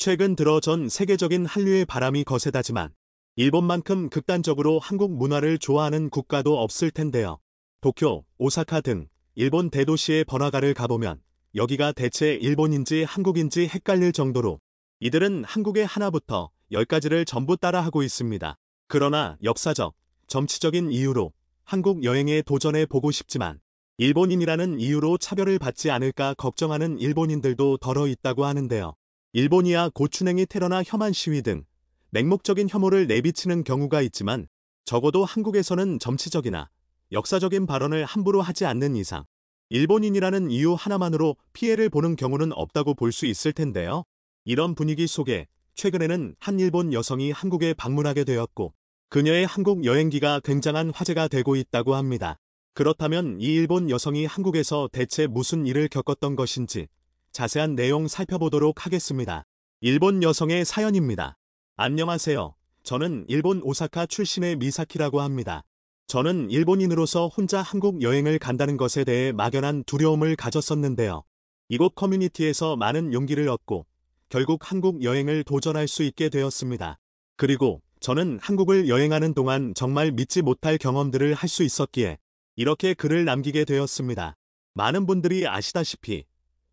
최근 들어 전 세계적인 한류의 바람이 거세다지만 일본만큼 극단적으로 한국 문화를 좋아하는 국가도 없을 텐데요. 도쿄, 오사카 등 일본 대도시의 번화가를 가보면 여기가 대체 일본인지 한국인지 헷갈릴 정도로 이들은 한국의 하나부터 10가지를 전부 따라하고 있습니다. 그러나 역사적, 정치적인 이유로 한국 여행에 도전해 보고 싶지만 일본인이라는 이유로 차별을 받지 않을까 걱정하는 일본인들도 덜어 있다고 하는데요. 일본이야 고추냉이 테러나 혐한 시위 등 맹목적인 혐오를 내비치는 경우가 있지만 적어도 한국에서는 정치적이나 역사적인 발언을 함부로 하지 않는 이상 일본인이라는 이유 하나만으로 피해를 보는 경우는 없다고 볼 수 있을 텐데요. 이런 분위기 속에 최근에는 한 일본 여성이 한국에 방문하게 되었고 그녀의 한국 여행기가 굉장한 화제가 되고 있다고 합니다. 그렇다면 이 일본 여성이 한국에서 대체 무슨 일을 겪었던 것인지 자세한 내용 살펴보도록 하겠습니다. 일본 여성의 사연입니다. 안녕하세요. 저는 일본 오사카 출신의 미사키라고 합니다. 저는 일본인으로서 혼자 한국 여행을 간다는 것에 대해 막연한 두려움을 가졌었는데요. 이곳 커뮤니티에서 많은 용기를 얻고 결국 한국 여행을 도전할 수 있게 되었습니다. 그리고 저는 한국을 여행하는 동안 정말 믿지 못할 경험들을 할 수 있었기에 이렇게 글을 남기게 되었습니다. 많은 분들이 아시다시피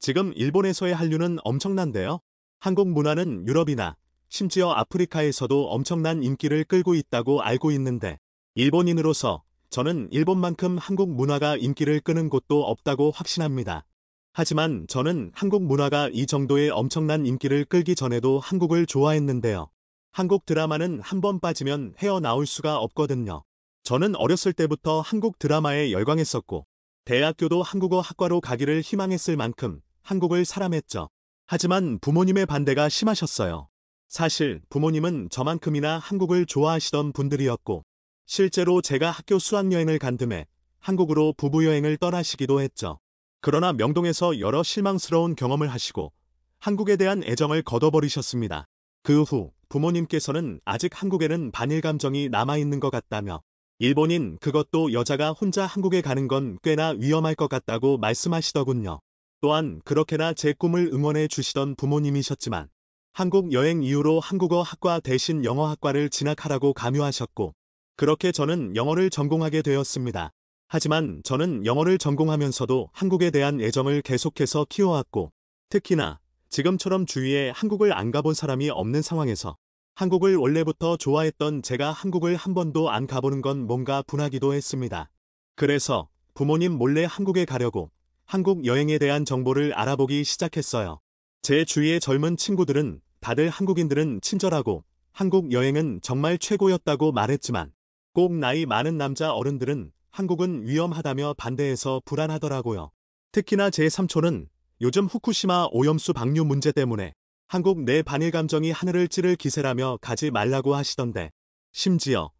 지금 일본에서의 한류는 엄청난데요. 한국 문화는 유럽이나 심지어 아프리카에서도 엄청난 인기를 끌고 있다고 알고 있는데 일본인으로서 저는 일본만큼 한국 문화가 인기를 끄는 곳도 없다고 확신합니다. 하지만 저는 한국 문화가 이 정도의 엄청난 인기를 끌기 전에도 한국을 좋아했는데요. 한국 드라마는 한번 빠지면 헤어나올 수가 없거든요. 저는 어렸을 때부터 한국 드라마에 열광했었고 대학교도 한국어 학과로 가기를 희망했을 만큼 한국을 사랑했죠. 하지만 부모님의 반대가 심하셨어요. 사실 부모님은 저만큼이나 한국을 좋아하시던 분들이었고 실제로 제가 학교 수학여행을 간 틈에 한국으로 부부여행을 떠나시기도 했죠. 그러나 명동에서 여러 실망스러운 경험을 하시고 한국에 대한 애정을 걷어버리셨습니다. 그 후 부모님께서는 아직 한국에는 반일 감정이 남아있는 것 같다며 일본인 그것도 여자가 혼자 한국에 가는 건 꽤나 위험할 것 같다고 말씀하시더군요. 또한 그렇게나 제 꿈을 응원해 주시던 부모님이셨지만 한국 여행 이후로 한국어 학과 대신 영어 학과를 진학하라고 강요하셨고 그렇게 저는 영어를 전공하게 되었습니다. 하지만 저는 영어를 전공하면서도 한국에 대한 애정을 계속해서 키워왔고 특히나 지금처럼 주위에 한국을 안 가본 사람이 없는 상황에서 한국을 원래부터 좋아했던 제가 한국을 한 번도 안 가보는 건 뭔가 분하기도 했습니다. 그래서 부모님 몰래 한국에 가려고 한국 여행에 대한 정보를 알아보기 시작했어요. 제 주위의 젊은 친구들은 다들 한국인들은 친절하고 한국 여행은 정말 최고였다고 말했지만 꼭 나이 많은 남자 어른들은 한국은 위험하다며 반대해서 불안하더라고요. 특히나 제 삼촌은 요즘 후쿠시마 오염수 방류 문제 때문에 한국 내 반일 감정이 하늘을 찌를 기세라며 가지 말라고 하시던데 심지어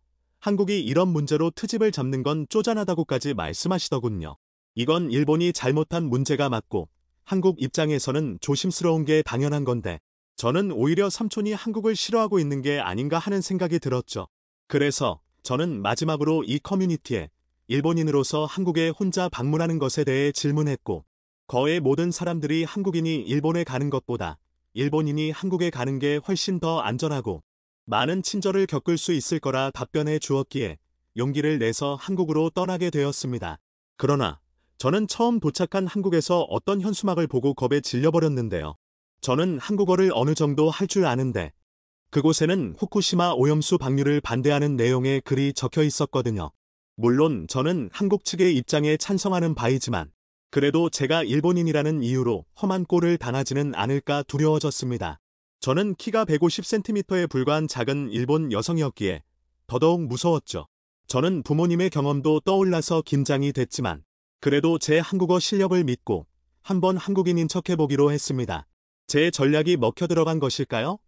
한국이 이런 문제로 트집을 잡는 건 쪼잔하다고까지 말씀하시더군요. 이건 일본이 잘못한 문제가 맞고 한국 입장에서는 조심스러운 게 당연한 건데 저는 오히려 삼촌이 한국을 싫어하고 있는 게 아닌가 하는 생각이 들었죠. 그래서 저는 마지막으로 이 커뮤니티에 일본인으로서 한국에 혼자 방문하는 것에 대해 질문했고 거의 모든 사람들이 한국인이 일본에 가는 것보다 일본인이 한국에 가는 게 훨씬 더 안전하고 많은 친절을 겪을 수 있을 거라 답변해 주었기에 용기를 내서 한국으로 떠나게 되었습니다. 그러나 저는 처음 도착한 한국에서 어떤 현수막을 보고 겁에 질려버렸는데요. 저는 한국어를 어느 정도 할 줄 아는데 그곳에는 후쿠시마 오염수 방류를 반대하는 내용의 글이 적혀 있었거든요. 물론 저는 한국 측의 입장에 찬성하는 바이지만 그래도 제가 일본인이라는 이유로 험한 꼴을 당하지는 않을까 두려워졌습니다. 저는 키가 150cm에 불과한 작은 일본 여성이었기에 더더욱 무서웠죠. 저는 부모님의 경험도 떠올라서 긴장이 됐지만 그래도 제 한국어 실력을 믿고 한번 한국인인 척해보기로 했습니다. 제 전략이 먹혀 들어간 것일까요?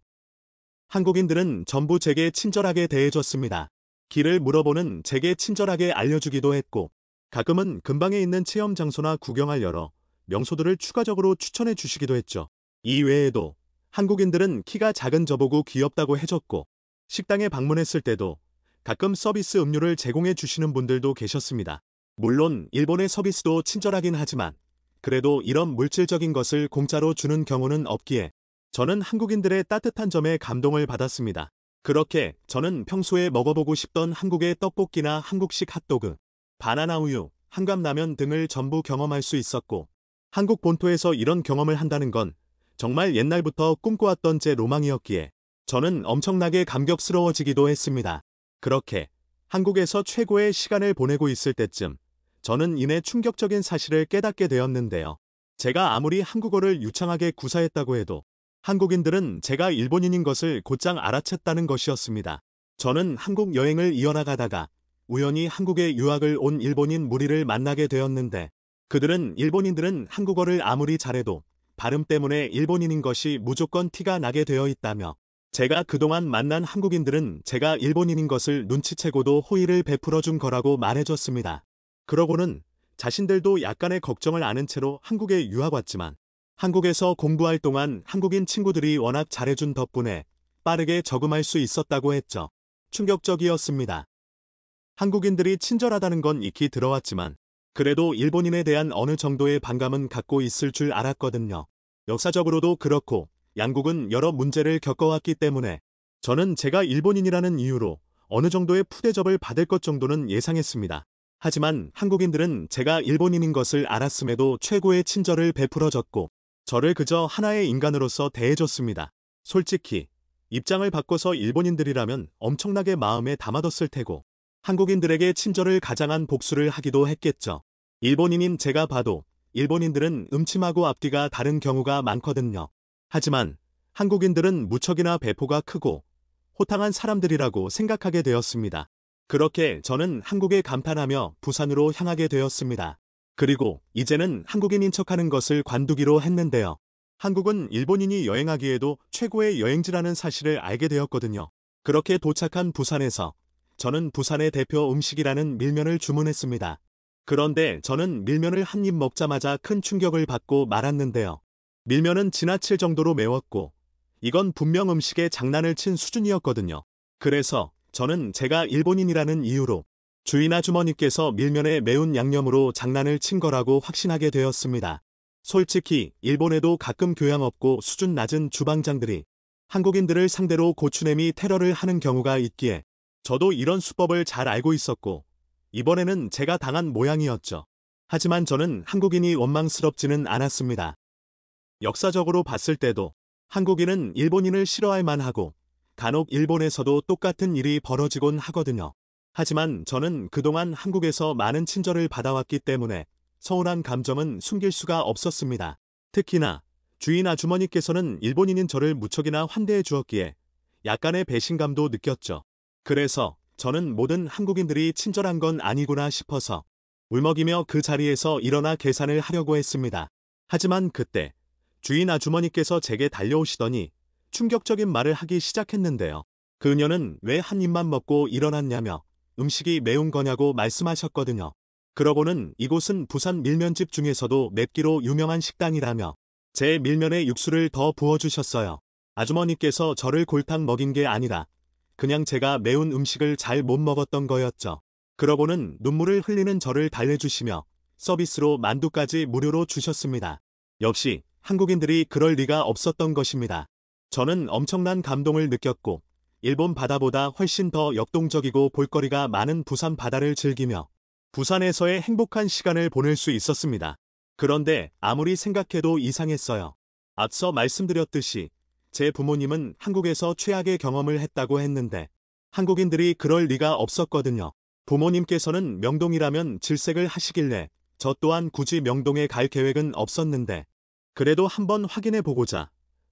한국인들은 전부 제게 친절하게 대해줬습니다. 길을 물어보는 제게 친절하게 알려주기도 했고 가끔은 근방에 있는 체험 장소나 구경할 여러 명소들을 추가적으로 추천해 주시기도 했죠. 이 외에도 한국인들은 키가 작은 저보고 귀엽다고 해줬고 식당에 방문했을 때도 가끔 서비스 음료를 제공해 주시는 분들도 계셨습니다. 물론 일본의 서비스도 친절하긴 하지만 그래도 이런 물질적인 것을 공짜로 주는 경우는 없기에 저는 한국인들의 따뜻한 점에 감동을 받았습니다. 그렇게 저는 평소에 먹어보고 싶던 한국의 떡볶이나 한국식 핫도그, 바나나 우유, 한감라면 등을 전부 경험할 수 있었고, 한국 본토에서 이런 경험을 한다는 건 정말 옛날부터 꿈꿔왔던 제 로망이었기에 저는 엄청나게 감격스러워지기도 했습니다. 그렇게 한국에서 최고의 시간을 보내고 있을 때쯤 저는 이내 충격적인 사실을 깨닫게 되었는데요. 제가 아무리 한국어를 유창하게 구사했다고 해도 한국인들은 제가 일본인인 것을 곧장 알아챘다는 것이었습니다. 저는 한국 여행을 이어나가다가 우연히 한국에 유학을 온 일본인 무리를 만나게 되었는데 그들은 일본인들은 한국어를 아무리 잘해도 발음 때문에 일본인인 것이 무조건 티가 나게 되어 있다며 제가 그동안 만난 한국인들은 제가 일본인인 것을 눈치채고도 호의를 베풀어 준 거라고 말해줬습니다. 그러고는 자신들도 약간의 걱정을 안은 채로 한국에 유학 왔지만 한국에서 공부할 동안 한국인 친구들이 워낙 잘해준 덕분에 빠르게 적응할 수 있었다고 했죠. 충격적이었습니다. 한국인들이 친절하다는 건 익히 들어왔지만 그래도 일본인에 대한 어느 정도의 반감은 갖고 있을 줄 알았거든요. 역사적으로도 그렇고 양국은 여러 문제를 겪어왔기 때문에 저는 제가 일본인이라는 이유로 어느 정도의 푸대접을 받을 것 정도는 예상했습니다. 하지만 한국인들은 제가 일본인인 것을 알았음에도 최고의 친절을 베풀어줬고 저를 그저 하나의 인간으로서 대해줬습니다. 솔직히 입장을 바꿔서 일본인들이라면 엄청나게 마음에 담아뒀을 테고 한국인들에게 친절을 가장한 복수를 하기도 했겠죠. 일본인인 제가 봐도 일본인들은 음침하고 앞뒤가 다른 경우가 많거든요. 하지만 한국인들은 무척이나 배포가 크고 호탕한 사람들이라고 생각하게 되었습니다. 그렇게 저는 한국에 감탄하며 부산으로 향하게 되었습니다. 그리고 이제는 한국인인 척하는 것을 관두기로 했는데요. 한국은 일본인이 여행하기에도 최고의 여행지라는 사실을 알게 되었거든요. 그렇게 도착한 부산에서 저는 부산의 대표 음식이라는 밀면을 주문했습니다. 그런데 저는 밀면을 한 입 먹자마자 큰 충격을 받고 말았는데요. 밀면은 지나칠 정도로 매웠고 이건 분명 음식에 장난을 친 수준이었거든요. 그래서 저는 제가 일본인이라는 이유로 주인 아주머니께서 밀면에 매운 양념으로 장난을 친 거라고 확신하게 되었습니다. 솔직히 일본에도 가끔 교양 없고 수준 낮은 주방장들이 한국인들을 상대로 고추내미 테러를 하는 경우가 있기에 저도 이런 수법을 잘 알고 있었고 이번에는 제가 당한 모양이었죠. 하지만 저는 한국인이 원망스럽지는 않았습니다. 역사적으로 봤을 때도 한국인은 일본인을 싫어할 만하고 간혹 일본에서도 똑같은 일이 벌어지곤 하거든요. 하지만 저는 그동안 한국에서 많은 친절을 받아왔기 때문에 서운한 감정은 숨길 수가 없었습니다. 특히나 주인 아주머니께서는 일본인인 저를 무척이나 환대해 주었기에 약간의 배신감도 느꼈죠. 그래서 저는 모든 한국인들이 친절한 건 아니구나 싶어서 울먹이며 그 자리에서 일어나 계산을 하려고 했습니다. 하지만 그때 주인 아주머니께서 제게 달려오시더니 충격적인 말을 하기 시작했는데요. 그녀는 왜 한 입만 먹고 일어났냐며 음식이 매운 거냐고 말씀하셨거든요. 그러고는 이곳은 부산 밀면집 중에서도 맵기로 유명한 식당이라며 제 밀면에 육수를 더 부어주셨어요. 아주머니께서 저를 골탕 먹인 게 아니라 그냥 제가 매운 음식을 잘 못 먹었던 거였죠. 그러고는 눈물을 흘리는 저를 달래주시며 서비스로 만두까지 무료로 주셨습니다. 역시 한국인들이 그럴 리가 없었던 것입니다. 저는 엄청난 감동을 느꼈고 일본 바다보다 훨씬 더 역동적이고 볼거리가 많은 부산 바다를 즐기며 부산에서의 행복한 시간을 보낼 수 있었습니다. 그런데 아무리 생각해도 이상했어요. 앞서 말씀드렸듯이 제 부모님은 한국에서 최악의 경험을 했다고 했는데 한국인들이 그럴 리가 없었거든요. 부모님께서는 명동이라면 질색을 하시길래 저 또한 굳이 명동에 갈 계획은 없었는데 그래도 한번 확인해 보고자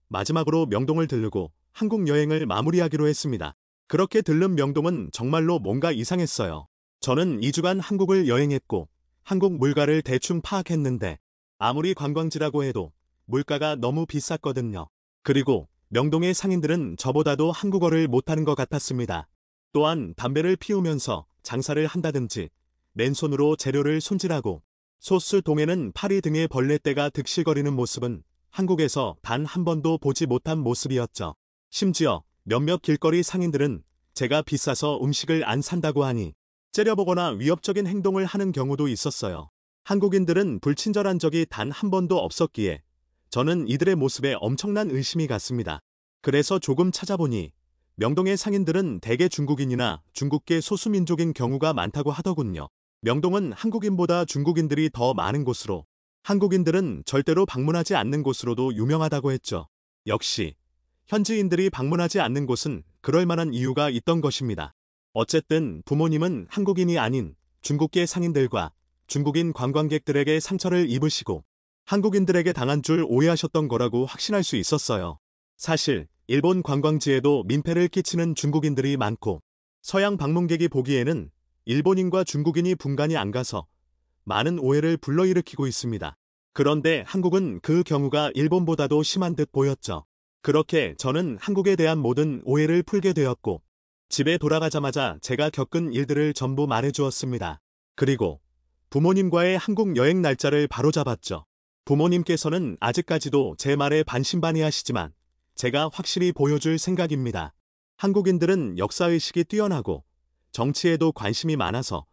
마지막으로 명동을 들르고 한국 여행을 마무리하기로 했습니다. 그렇게 들른 명동은 정말로 뭔가 이상했어요. 저는 2주간 한국을 여행했고 한국 물가를 대충 파악했는데 아무리 관광지라고 해도 물가가 너무 비쌌거든요. 그리고 명동의 상인들은 저보다도 한국어를 못하는 것 같았습니다. 또한 담배를 피우면서 장사를 한다든지 맨손으로 재료를 손질하고 소스 동에는 파리 등의 벌레떼가 득실거리는 모습은 한국에서 단 한 번도 보지 못한 모습이었죠. 심지어 몇몇 길거리 상인들은 제가 비싸서 음식을 안 산다고 하니 째려보거나 위협적인 행동을 하는 경우도 있었어요. 한국인들은 불친절한 적이 단 한 번도 없었기에 저는 이들의 모습에 엄청난 의심이 갔습니다. 그래서 조금 찾아보니 명동의 상인들은 대개 중국인이나 중국계 소수민족인 경우가 많다고 하더군요. 명동은 한국인보다 중국인들이 더 많은 곳으로 한국인들은 절대로 방문하지 않는 곳으로도 유명하다고 했죠. 역시 현지인들이 방문하지 않는 곳은 그럴 만한 이유가 있던 것입니다. 어쨌든 부모님은 한국인이 아닌 중국계 상인들과 중국인 관광객들에게 상처를 입으시고 한국인들에게 당한 줄 오해하셨던 거라고 확신할 수 있었어요. 사실 일본 관광지에도 민폐를 끼치는 중국인들이 많고 서양 방문객이 보기에는 일본인과 중국인이 분간이 안 가서 많은 오해를 불러일으키고 있습니다. 그런데 한국은 그 경우가 일본보다도 심한 듯 보였죠. 그렇게 저는 한국에 대한 모든 오해를 풀게 되었고 집에 돌아가자마자 제가 겪은 일들을 전부 말해주었습니다. 그리고 부모님과의 한국 여행 날짜를 바로잡았죠. 부모님께서는 아직까지도 제 말에 반신반의하시지만 제가 확실히 보여줄 생각입니다. 한국인들은 역사의식이 뛰어나고 정치에도 관심이 많아서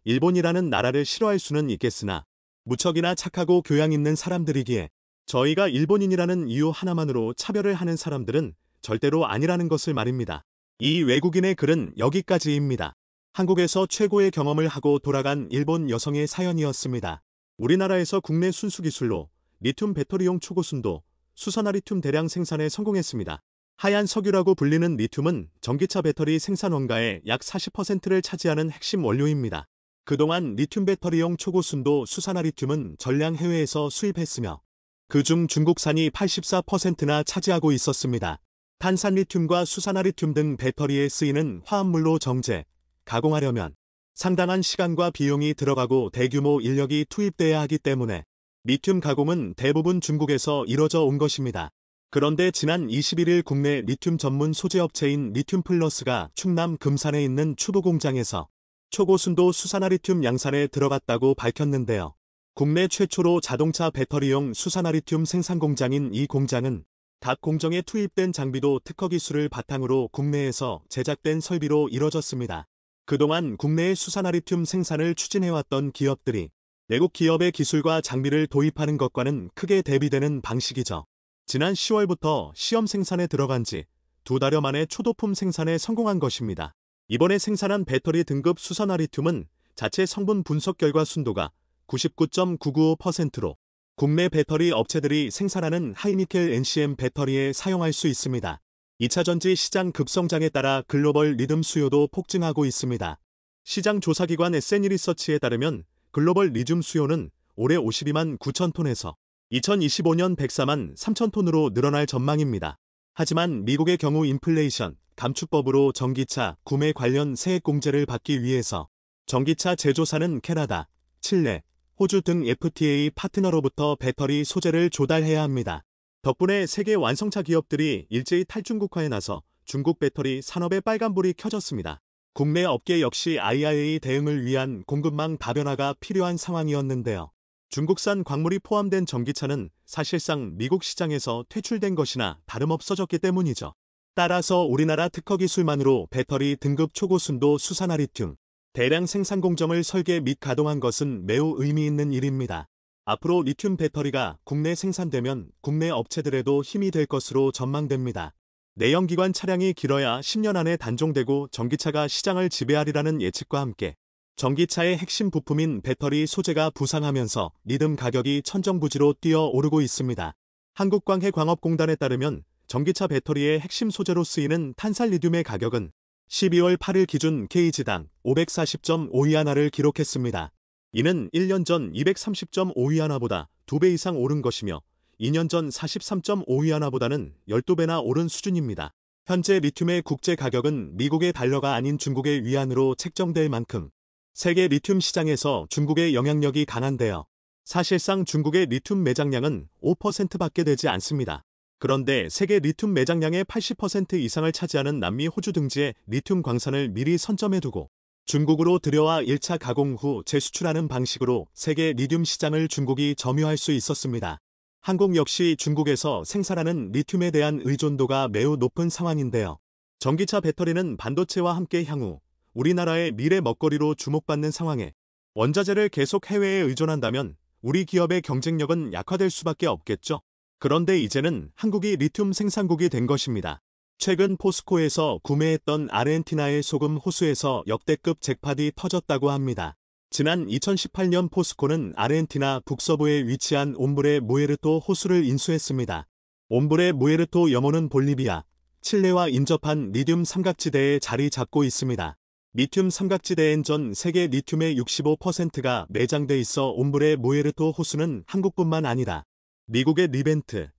일본이라는 나라를 싫어할 수는 있겠으나 무척이나 착하고 교양 있는 사람들이기에 저희가 일본인이라는 이유 하나만으로 차별을 하는 사람들은 절대로 아니라는 것을 말입니다. 이 외국인의 글은 여기까지입니다. 한국에서 최고의 경험을 하고 돌아간 일본 여성의 사연이었습니다. 우리나라에서 국내 순수기술로 리튬 배터리용 초고순도 수산화 리튬 대량 생산에 성공했습니다. 하얀 석유라고 불리는 리튬은 전기차 배터리 생산 원가의 약 40%를 차지하는 핵심 원료입니다. 그동안 리튬 배터리용 초고순도 수산화 리튬은 전량 해외에서 수입했으며 그중 중국산이 84%나 차지하고 있었습니다. 탄산 리튬과 수산화 리튬 등 배터리에 쓰이는 화합물로 정제, 가공하려면 상당한 시간과 비용이 들어가고 대규모 인력이 투입돼야 하기 때문에 리튬 가공은 대부분 중국에서 이뤄져 온 것입니다. 그런데 지난 21일 국내 리튬 전문 소재업체인 리튬플러스가 충남 금산에 있는 추부 공장에서 초고순도 수산화 리튬 양산에 들어갔다고 밝혔는데요. 국내 최초로 자동차 배터리용 수산화 리튬 생산 공장인 이 공장은 각 공정에 투입된 장비도 특허 기술을 바탕으로 국내에서 제작된 설비로 이뤄졌습니다. 그동안 국내의 수산화 리튬 생산을 추진해왔던 기업들이 외국 기업의 기술과 장비를 도입하는 것과는 크게 대비되는 방식이죠. 지난 10월부터 시험 생산에 들어간 지 2달여 만에 초도품 생산에 성공한 것입니다. 이번에 생산한 배터리 등급 수산화 리튬은 자체 성분 분석 결과 순도가 99.995%로 국내 배터리 업체들이 생산하는 하이니켈 NCM 배터리에 사용할 수 있습니다. 2차전지 시장 급성장에 따라 글로벌 리튬 수요도 폭증하고 있습니다. 시장 조사기관 SNE 리서치에 따르면 글로벌 리튬 수요는 올해 52만 9천 톤에서 2025년 104만 3천 톤으로 늘어날 전망입니다. 하지만 미국의 경우 인플레이션, 감축법으로 전기차 구매 관련 세액 공제를 받기 위해서 전기차 제조사는 캐나다, 칠레, 호주 등 FTA 파트너로부터 배터리 소재를 조달해야 합니다. 덕분에 세계 완성차 기업들이 일제히 탈중국화에 나서 중국 배터리 산업의 빨간불이 켜졌습니다. 국내 업계 역시 IRA 대응을 위한 공급망 다변화가 필요한 상황이었는데요. 중국산 광물이 포함된 전기차는 사실상 미국 시장에서 퇴출된 것이나 다름없어졌기 때문이죠. 따라서 우리나라 특허 기술만으로 배터리 등급 초고순도 수산화 리튬 대량 생산 공정을 설계 및 가동한 것은 매우 의미 있는 일입니다. 앞으로 리튬 배터리가 국내 생산되면 국내 업체들에도 힘이 될 것으로 전망됩니다. 내연기관 차량이 길어야 10년 안에 단종되고 전기차가 시장을 지배하리라는 예측과 함께 전기차의 핵심 부품인 배터리 소재가 부상하면서 리튬 가격이 천정부지로 뛰어오르고 있습니다. 한국광해광업공단에 따르면 전기차 배터리의 핵심 소재로 쓰이는 탄산 리튬의 가격은 12월 8일 기준 kg당 540.5위안화를 기록했습니다. 이는 1년 전 230.5위안화보다 2배 이상 오른 것이며 2년 전 43.5위안화보다는 12배나 오른 수준입니다. 현재 리튬의 국제 가격은 미국의 달러가 아닌 중국의 위안으로 책정될 만큼 세계 리튬 시장에서 중국의 영향력이 강한데요. 사실상 중국의 리튬 매장량은 5%밖에 되지 않습니다. 그런데 세계 리튬 매장량의 80% 이상을 차지하는 남미 호주 등지의 리튬 광산을 미리 선점해두고 중국으로 들여와 1차 가공 후 재수출하는 방식으로 세계 리튬 시장을 중국이 점유할 수 있었습니다. 한국 역시 중국에서 생산하는 리튬에 대한 의존도가 매우 높은 상황인데요. 전기차 배터리는 반도체와 함께 향후 우리나라의 미래 먹거리로 주목받는 상황에 원자재를 계속 해외에 의존한다면 우리 기업의 경쟁력은 약화될 수밖에 없겠죠. 그런데 이제는 한국이 리튬 생산국이 된 것입니다. 최근 포스코에서 구매했던 아르헨티나의 소금 호수에서 역대급 잭팟이 터졌다고 합니다. 지난 2018년 포스코는 아르헨티나 북서부에 위치한 옴브레 무에르토 호수를 인수했습니다. 옴브레 무에르토 염호는 볼리비아, 칠레와 인접한 리튬 삼각지대에 자리 잡고 있습니다. 리튬 삼각지대엔 전 세계 리튬의 65%가 매장돼 있어 옴브레 무에르토 호수는 한국뿐만 아니라 미국의 리벤트,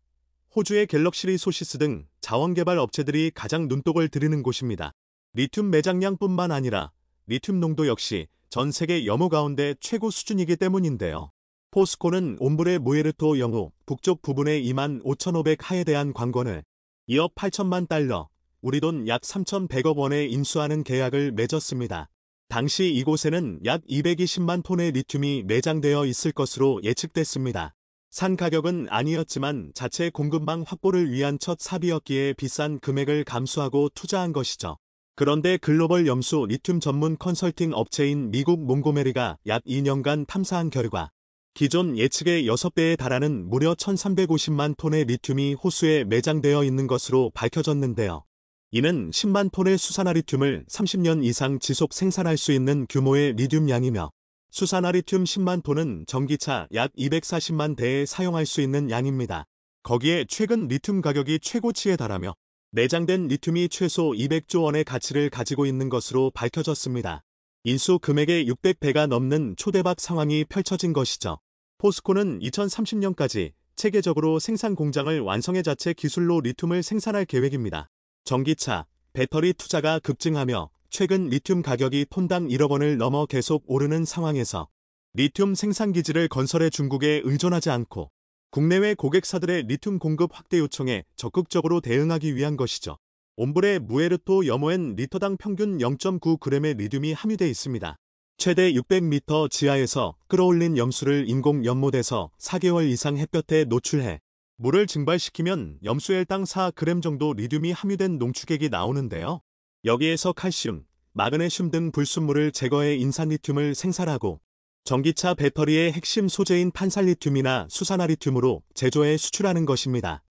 호주의 갤럭시 리소시스 등 자원개발 업체들이 가장 눈독을 들이는 곳입니다. 리튬 매장량뿐만 아니라 리튬 농도 역시 전 세계 염호 가운데 최고 수준이기 때문인데요. 포스코는 옴브레 무에르토 염호 북쪽 부분의 25,500하에 대한 관건을 2억 8천만 달러, 우리 돈 약 3,100억 원에 인수하는 계약을 맺었습니다. 당시 이곳에는 약 220만 톤의 리튬이 매장되어 있을 것으로 예측됐습니다. 산 가격은 아니었지만 자체 공급망 확보를 위한 첫 사비였기에 비싼 금액을 감수하고 투자한 것이죠. 그런데 글로벌 염수 리튬 전문 컨설팅 업체인 미국 몽고메리가 약 2년간 탐사한 결과 기존 예측의 6배에 달하는 무려 1,350만 톤의 리튬이 호수에 매장되어 있는 것으로 밝혀졌는데요. 이는 10만 톤의 수산화 리튬을 30년 이상 지속 생산할 수 있는 규모의 리튬 양이며 수산화 리튬 10만 톤은 전기차 약 240만 대에 사용할 수 있는 양입니다. 거기에 최근 리튬 가격이 최고치에 달하며 내장된 리튬이 최소 200조 원의 가치를 가지고 있는 것으로 밝혀졌습니다. 인수 금액의 600배가 넘는 초대박 상황이 펼쳐진 것이죠. 포스코는 2030년까지 체계적으로 생산 공장을 완성해 자체 기술로 리튬을 생산할 계획입니다. 전기차, 배터리 투자가 급증하며 최근 리튬 가격이 톤당 1억 원을 넘어 계속 오르는 상황에서 리튬 생산기지를 건설해 중국에 의존하지 않고 국내외 고객사들의 리튬 공급 확대 요청에 적극적으로 대응하기 위한 것이죠. 옴브레 무에르토 염호엔 리터당 평균 0.9g의 리튬이 함유되어 있습니다. 최대 600m 지하에서 끌어올린 염수를 인공 연못에서 4개월 이상 햇볕에 노출해 물을 증발시키면 염수에 일당 4g 정도 리튬이 함유된 농축액이 나오는데요. 여기에서 칼슘, 마그네슘 등 불순물을 제거해 인산 리튬을 생산하고 전기차 배터리의 핵심 소재인 판산리튬이나 수산화리튬으로 제조해 수출하는 것입니다.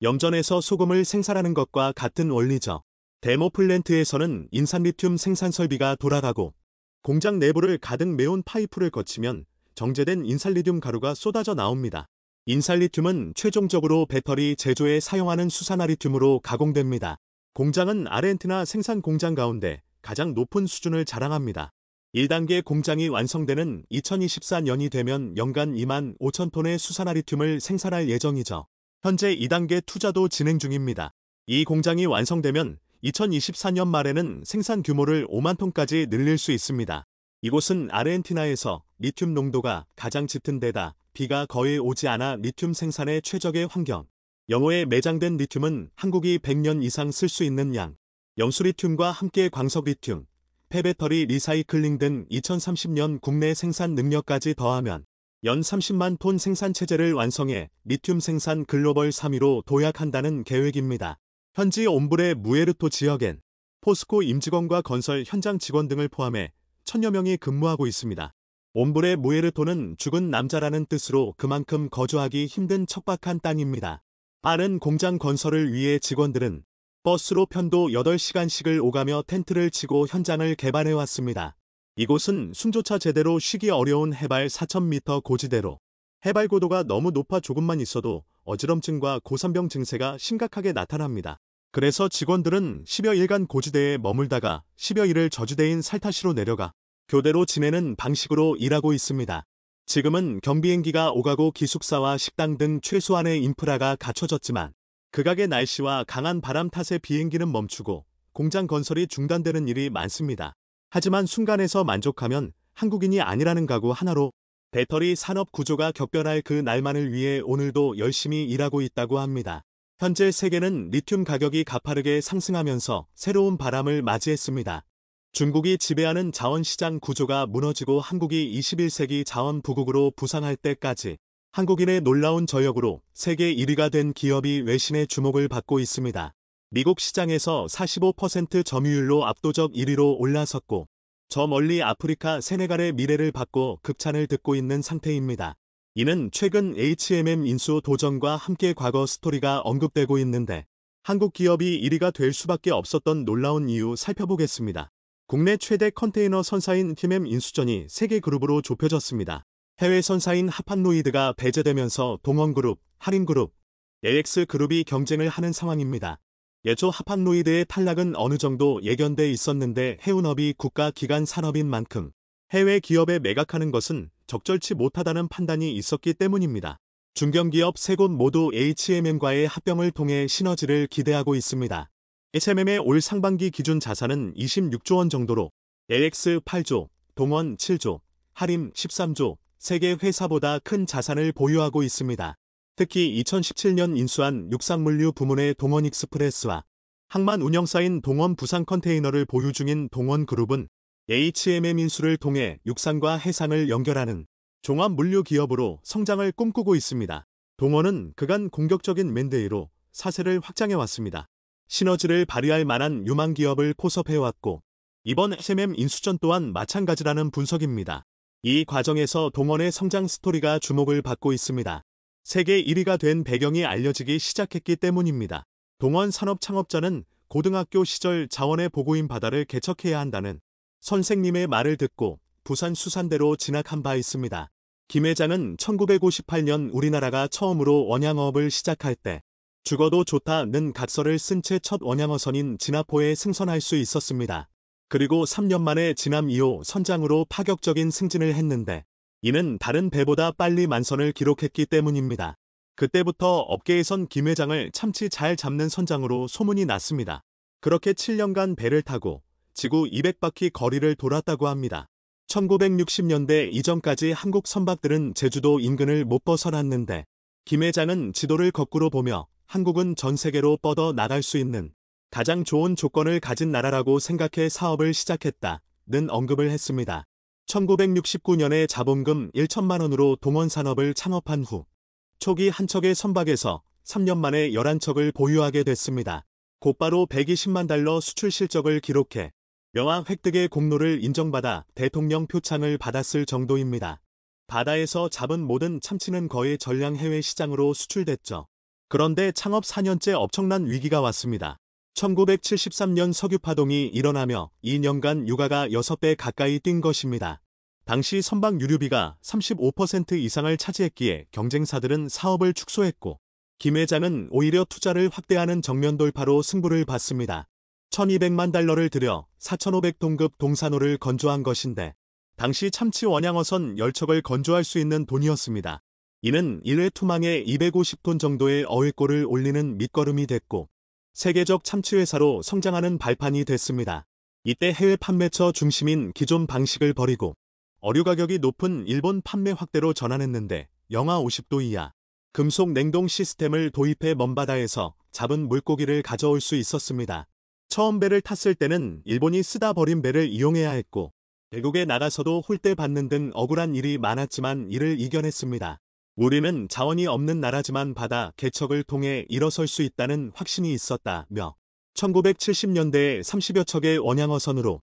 염전에서 소금을 생산하는 것과 같은 원리죠. 데모 플랜트에서는 인산리튬 생산 설비가 돌아가고 공장 내부를 가득 메운 파이프를 거치면 정제된 인산리튬 가루가 쏟아져 나옵니다. 인산리튬은 최종적으로 배터리 제조에 사용하는 수산화리튬으로 가공됩니다. 공장은 아르헨티나 생산 공장 가운데 가장 높은 수준을 자랑합니다. 1단계 공장이 완성되는 2024년이 되면 연간 2만 5천 톤의 수산화리튬을 생산할 예정이죠. 현재 2단계 투자도 진행 중입니다. 이 공장이 완성되면 2024년 말에는 생산 규모를 5만 톤까지 늘릴 수 있습니다. 이곳은 아르헨티나에서 리튬 농도가 가장 짙은 데다 비가 거의 오지 않아 리튬 생산에 최적의 환경. 염호에 매장된 리튬은 한국이 100년 이상 쓸 수 있는 양. 염수리튬과 함께 광석리튬, 폐배터리 리사이클링 등 2030년 국내 생산 능력까지 더하면 연 30만 톤 생산 체제를 완성해 리튬 생산 글로벌 3위로 도약한다는 계획입니다. 현지 옴브레 무에르토 지역엔 포스코 임직원과 건설 현장 직원 등을 포함해 1000여 명이 근무하고 있습니다. 옴브레 무에르토는 죽은 남자라는 뜻으로 그만큼 거주하기 힘든 척박한 땅입니다. 빠른 공장 건설을 위해 직원들은 버스로 편도 8시간씩을 오가며 텐트를 치고 현장을 개발해왔습니다. 이곳은 숨조차 제대로 쉬기 어려운 해발 4,000m 고지대로 해발 고도가 너무 높아 조금만 있어도 어지럼증과 고산병 증세가 심각하게 나타납니다. 그래서 직원들은 10여일간 고지대에 머물다가 10여일을 저지대인 살타시로 내려가 교대로 지내는 방식으로 일하고 있습니다. 지금은 경비행기가 오가고 기숙사와 식당 등 최소한의 인프라가 갖춰졌지만 극악의 날씨와 강한 바람 탓에 비행기는 멈추고 공장 건설이 중단되는 일이 많습니다. 하지만 순간에서 만족하면 한국인이 아니라는 각오 하나로 배터리 산업 구조가 격변할 그 날만을 위해 오늘도 열심히 일하고 있다고 합니다. 현재 세계는 리튬 가격이 가파르게 상승하면서 새로운 바람을 맞이했습니다. 중국이 지배하는 자원시장 구조가 무너지고 한국이 21세기 자원부국으로 부상할 때까지 한국인의 놀라운 저력으로 세계 1위가 된 기업이 외신의 주목을 받고 있습니다. 미국 시장에서 45% 점유율로 압도적 1위로 올라섰고 저 멀리 아프리카 세네갈의 미래를 받고 극찬을 듣고 있는 상태입니다. 이는 최근 HMM 인수 도전과 함께 과거 스토리가 언급되고 있는데 한국 기업이 1위가 될 수밖에 없었던 놀라운 이유 살펴보겠습니다. 국내 최대 컨테이너 선사인 HMM 인수전이 3개 그룹으로 좁혀졌습니다. 해외 선사인 하판로이드가 배제되면서 동원그룹, 하림그룹, AX그룹이 경쟁을 하는 상황입니다. 예초 하판로이드의 탈락은 어느 정도 예견돼 있었는데 해운업이 국가기관 산업인 만큼 해외 기업에 매각하는 것은 적절치 못하다는 판단이 있었기 때문입니다. 중견기업 3곳 모두 HMM과의 합병을 통해 시너지를 기대하고 있습니다. HMM의 올 상반기 기준 자산은 26조 원 정도로 AX 8조, 동원 7조, 하림 13조, 3개 회사보다 큰 자산을 보유하고 있습니다. 특히 2017년 인수한 육상물류 부문의 동원익스프레스와 항만 운영사인 동원 부산컨테이너를 보유 중인 동원그룹은 HMM 인수를 통해 육상과 해상을 연결하는 종합물류 기업으로 성장을 꿈꾸고 있습니다. 동원은 그간 공격적인 맨데이로 사세를 확장해왔습니다. 시너지를 발휘할 만한 유망 기업을 포섭해왔고 이번 HMM 인수전 또한 마찬가지라는 분석입니다. 이 과정에서 동원의 성장 스토리가 주목을 받고 있습니다. 세계 1위가 된 배경이 알려지기 시작했기 때문입니다. 동원 산업 창업자는 고등학교 시절 자원의 보고인 바다를 개척해야 한다는 선생님의 말을 듣고 부산 수산대로 진학한 바 있습니다. 김 회장은 1958년 우리나라가 처음으로 원양어업을 시작할 때 죽어도 좋다는 각서를 쓴 채 첫 원양어선인 진화포에 승선할 수 있었습니다. 그리고 3년 만에 진암 2호 선장으로 파격적인 승진을 했는데 이는 다른 배보다 빨리 만선을 기록했기 때문입니다. 그때부터 업계에선 김 회장을 참치 잘 잡는 선장으로 소문이 났습니다. 그렇게 7년간 배를 타고 지구 200바퀴 거리를 돌았다고 합니다. 1960년대 이전까지 한국 선박들은 제주도 인근을 못 벗어났는데 김 회장은 지도를 거꾸로 보며 한국은 전 세계로 뻗어 나갈 수 있는 가장 좋은 조건을 가진 나라라고 생각해 사업을 시작했다는 언급을 했습니다. 1969년에 자본금 1천만 원으로 동원산업을 창업한 후 초기 한 척의 선박에서 3년 만에 11척을 보유하게 됐습니다. 곧바로 120만 달러 수출 실적을 기록해 명화 획득의 공로를 인정받아 대통령 표창을 받았을 정도입니다. 바다에서 잡은 모든 참치는 거의 전량 해외 시장으로 수출됐죠. 그런데 창업 4년째 엄청난 위기가 왔습니다. 1973년 석유파동이 일어나며 2년간 유가가 6배 가까이 뛴 것입니다. 당시 선박 유류비가 35% 이상을 차지했기에 경쟁사들은 사업을 축소했고 김 회장은 오히려 투자를 확대하는 정면 돌파로 승부를 봤습니다. 1200만 달러를 들여 4500톤급 동산호를 건조한 것인데 당시 참치 원양어선 10척을 건조할 수 있는 돈이었습니다. 이는 1회 투망에 250톤 정도의 어획고를 올리는 밑거름이 됐고 세계적 참치회사로 성장하는 발판이 됐습니다. 이때 해외 판매처 중심인 기존 방식을 버리고 어류 가격이 높은 일본 판매 확대로 전환했는데 영하 50도 이하 금속 냉동 시스템을 도입해 먼바다에서 잡은 물고기를 가져올 수 있었습니다. 처음 배를 탔을 때는 일본이 쓰다 버린 배를 이용해야 했고 외국에 나가서도 홀대 받는 등 억울한 일이 많았지만 이를 이겨냈습니다. 우리는 자원이 없는 나라지만 바다 개척을 통해 일어설 수 있다는 확신이 있었다며 1970년대에 30여 척의 원양어선으로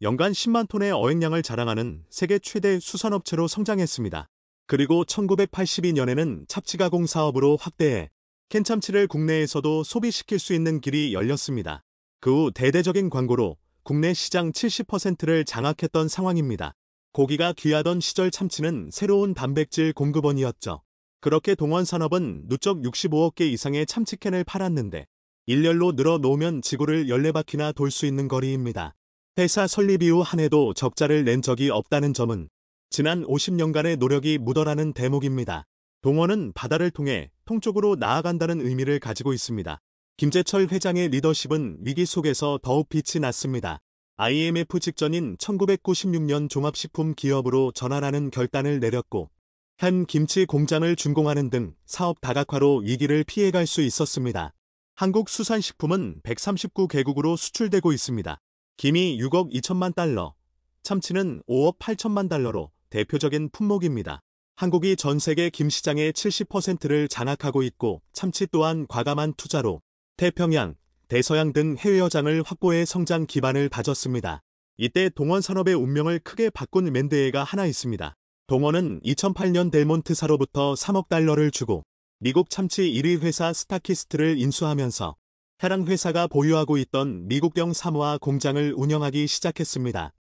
연간 10만 톤의 어획량을 자랑하는 세계 최대 수산업체로 성장했습니다. 그리고 1982년에는 참치가공 사업으로 확대해 캔참치를 국내에서도 소비시킬 수 있는 길이 열렸습니다. 그 후 대대적인 광고로 국내 시장 70%를 장악했던 상황입니다. 고기가 귀하던 시절 참치는 새로운 단백질 공급원이었죠. 그렇게 동원산업은 누적 65억 개 이상의 참치캔을 팔았는데 일렬로 늘어놓으면 지구를 14바퀴나 돌 수 있는 거리입니다. 회사 설립 이후 한 해도 적자를 낸 적이 없다는 점은 지난 50년간의 노력이 묻어나는 대목입니다. 동원은 바다를 통해 통쪽으로 나아간다는 의미를 가지고 있습니다. 김재철 회장의 리더십은 위기 속에서 더욱 빛이 났습니다. IMF 직전인 1996년 종합식품 기업으로 전환하는 결단을 내렸고 현 김치 공장을 준공하는 등 사업 다각화로 위기를 피해갈 수 있었습니다. 한국 수산식품은 139개국으로 수출되고 있습니다. 김이 6억 2천만 달러, 참치는 5억 8천만 달러로 대표적인 품목입니다. 한국이 전 세계 김 시장의 70%를 장악하고 있고 참치 또한 과감한 투자로 태평양, 대서양 등 해외 여장을 확보해 성장 기반을 다졌습니다. 이때 동원산업의 운명을 크게 바꾼 맨데이가 하나 있습니다. 동원은 2008년 델몬트사로부터 3억 달러를 주고 미국 참치 1위 회사 스타키스트를 인수하면서 해당 회사가 보유하고 있던 미국령 사모아 공장을 운영하기 시작했습니다.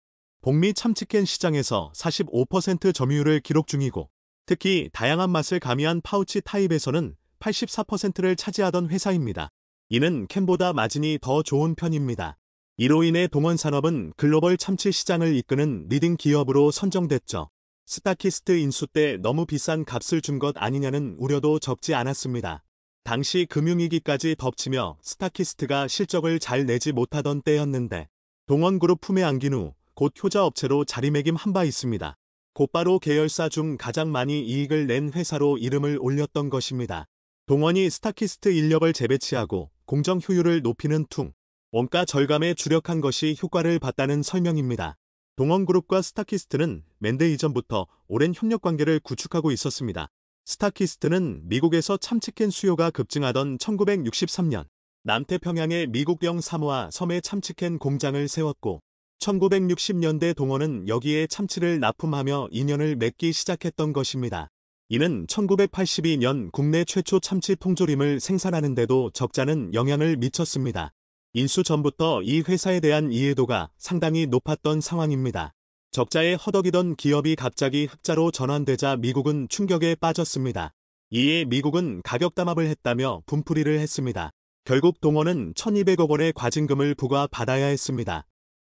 복미 참치캔 시장에서 45% 점유율을 기록 중이고 특히 다양한 맛을 가미한 파우치 타입에서는 84%를 차지하던 회사입니다. 이는 캔보다 마진이 더 좋은 편입니다. 이로 인해 동원산업은 글로벌 참치 시장을 이끄는 리딩 기업으로 선정됐죠. 스타키스트 인수 때 너무 비싼 값을 준 것 아니냐는 우려도 적지 않았습니다. 당시 금융위기까지 덮치며 스타키스트가 실적을 잘 내지 못하던 때였는데 동원그룹 품에 안긴 후 곧 효자업체로 자리매김한 바 있습니다. 곧바로 계열사 중 가장 많이 이익을 낸 회사로 이름을 올렸던 것입니다. 동원이 스타키스트 인력을 재배치하고 공정 효율을 높이는 퉁, 원가 절감에 주력한 것이 효과를 봤다는 설명입니다. 동원그룹과 스타키스트는 맨드 이전부터 오랜 협력관계를 구축하고 있었습니다. 스타키스트는 미국에서 참치캔 수요가 급증하던 1963년 남태평양에 미국령 사모아 섬에 참치캔 공장을 세웠고 1960년대 동원은 여기에 참치를 납품하며 인연을 맺기 시작했던 것입니다. 이는 1982년 국내 최초 참치 통조림을 생산하는 데도 적잖은 영향을 미쳤습니다. 인수 전부터 이 회사에 대한 이해도가 상당히 높았던 상황입니다. 적자에 허덕이던 기업이 갑자기 흑자로 전환되자 미국은 충격에 빠졌습니다. 이에 미국은 가격 담합을 했다며 분풀이를 했습니다. 결국 동원은 1200억 원의 과징금을 부과받아야 했습니다.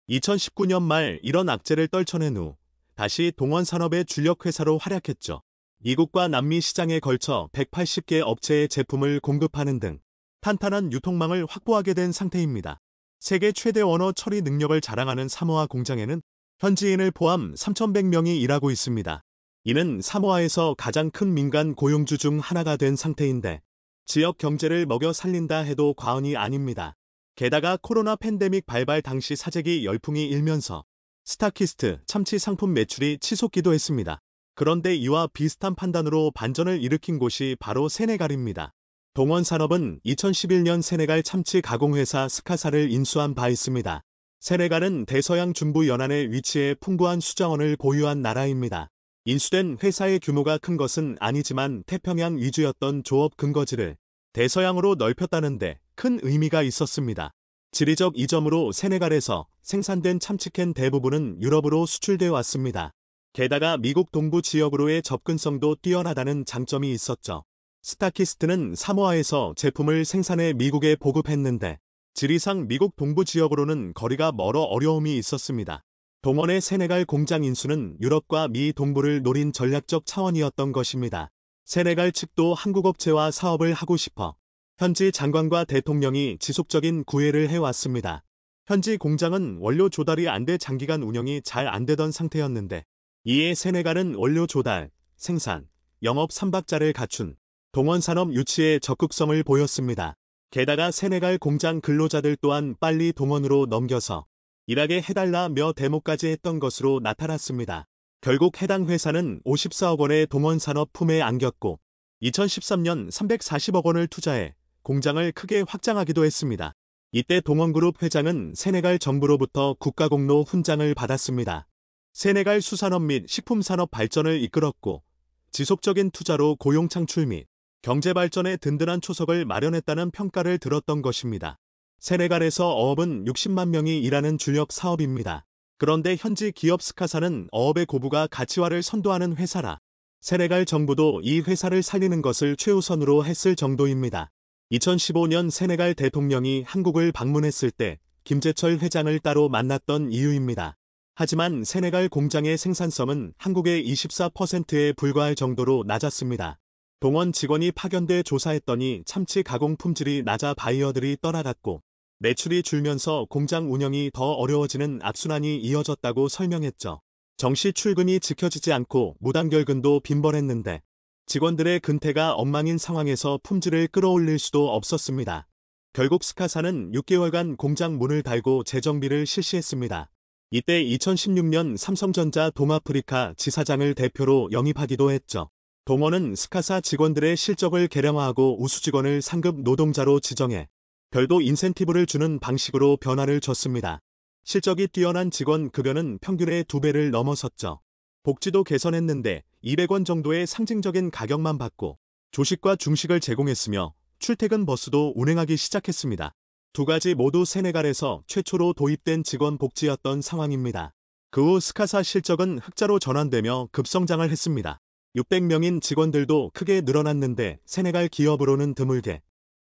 2019년 말 이런 악재를 떨쳐낸 후 다시 동원산업의 주력회사로 활약했죠. 미국과 남미 시장에 걸쳐 180개 업체의 제품을 공급하는 등 탄탄한 유통망을 확보하게 된 상태입니다. 세계 최대 원어 처리 능력을 자랑하는 사모아 공장에는 현지인을 포함 3,100명이 일하고 있습니다. 이는 사모아에서 가장 큰 민간 고용주 중 하나가 된 상태인데 지역 경제를 먹여 살린다 해도 과언이 아닙니다. 게다가 코로나 팬데믹 발발 당시 사재기 열풍이 일면서 스타키스트 참치 상품 매출이 치솟기도 했습니다. 그런데 이와 비슷한 판단으로 반전을 일으킨 곳이 바로 세네갈입니다. 동원산업은 2011년 세네갈 참치 가공회사 스카사를 인수한 바 있습니다. 세네갈은 대서양 중부 연안에 위치해 풍부한 수자원을 보유한 나라입니다. 인수된 회사의 규모가 큰 것은 아니지만 태평양 위주였던 조업 근거지를 대서양으로 넓혔다는데 큰 의미가 있었습니다. 지리적 이점으로 세네갈에서 생산된 참치캔 대부분은 유럽으로 수출되어 왔습니다. 게다가 미국 동부 지역으로의 접근성도 뛰어나다는 장점이 있었죠. 스타키스트는 사모아에서 제품을 생산해 미국에 보급했는데 지리상 미국 동부 지역으로는 거리가 멀어 어려움이 있었습니다. 동원의 세네갈 공장 인수는 유럽과 미 동부를 노린 전략적 차원이었던 것입니다. 세네갈 측도 한국 업체와 사업을 하고 싶어 현지 장관과 대통령이 지속적인 구애를 해왔습니다. 현지 공장은 원료 조달이 안 돼 장기간 운영이 잘 안 되던 상태였는데 이에 세네갈은 원료 조달, 생산, 영업 3박자를 갖춘 동원산업 유치에 적극성을 보였습니다. 게다가 세네갈 공장 근로자들 또한 빨리 동원으로 넘겨서 일하게 해달라며 데모까지 했던 것으로 나타났습니다. 결국 해당 회사는 54억 원의 동원산업 품에 안겼고 2013년 340억 원을 투자해 공장을 크게 확장하기도 했습니다. 이때 동원그룹 회장은 세네갈 정부로부터 국가공로 훈장을 받았습니다. 세네갈 수산업 및 식품산업 발전을 이끌었고 지속적인 투자로 고용 창출 및 경제 발전에 든든한 초석을 마련했다는 평가를 들었던 것입니다. 세네갈에서 어업은 60만 명이 일하는 주력 사업입니다. 그런데 현지 기업 스카사는 어업의 고부가 가치화를 선도하는 회사라 세네갈 정부도 이 회사를 살리는 것을 최우선으로 했을 정도입니다. 2015년 세네갈 대통령이 한국을 방문했을 때 김재철 회장을 따로 만났던 이유입니다. 하지만 세네갈 공장의 생산성은 한국의 24%에 불과할 정도로 낮았습니다. 동원 직원이 파견돼 조사했더니 참치 가공 품질이 낮아 바이어들이 떠나갔고 매출이 줄면서 공장 운영이 더 어려워지는 악순환이 이어졌다고 설명했죠. 정시 출근이 지켜지지 않고 무단결근도 빈번했는데 직원들의 근태가 엉망인 상황에서 품질을 끌어올릴 수도 없었습니다. 결국 스카사는 6개월간 공장 문을 닫고 재정비를 실시했습니다. 이때 2016년 삼성전자 동아프리카 지사장을 대표로 영입하기도 했죠. 동원은 스카사 직원들의 실적을 계량화하고 우수 직원을 상급 노동자로 지정해 별도 인센티브를 주는 방식으로 변화를 줬습니다. 실적이 뛰어난 직원 급여는 평균의 2배를 넘어섰죠. 복지도 개선했는데 200원 정도의 상징적인 가격만 받고 조식과 중식을 제공했으며 출퇴근 버스도 운행하기 시작했습니다. 두 가지 모두 세네갈에서 최초로 도입된 직원 복지였던 상황입니다. 그 후 스카사 실적은 흑자로 전환되며 급성장을 했습니다. 600명인 직원들도 크게 늘어났는데 세네갈 기업으로는 드물게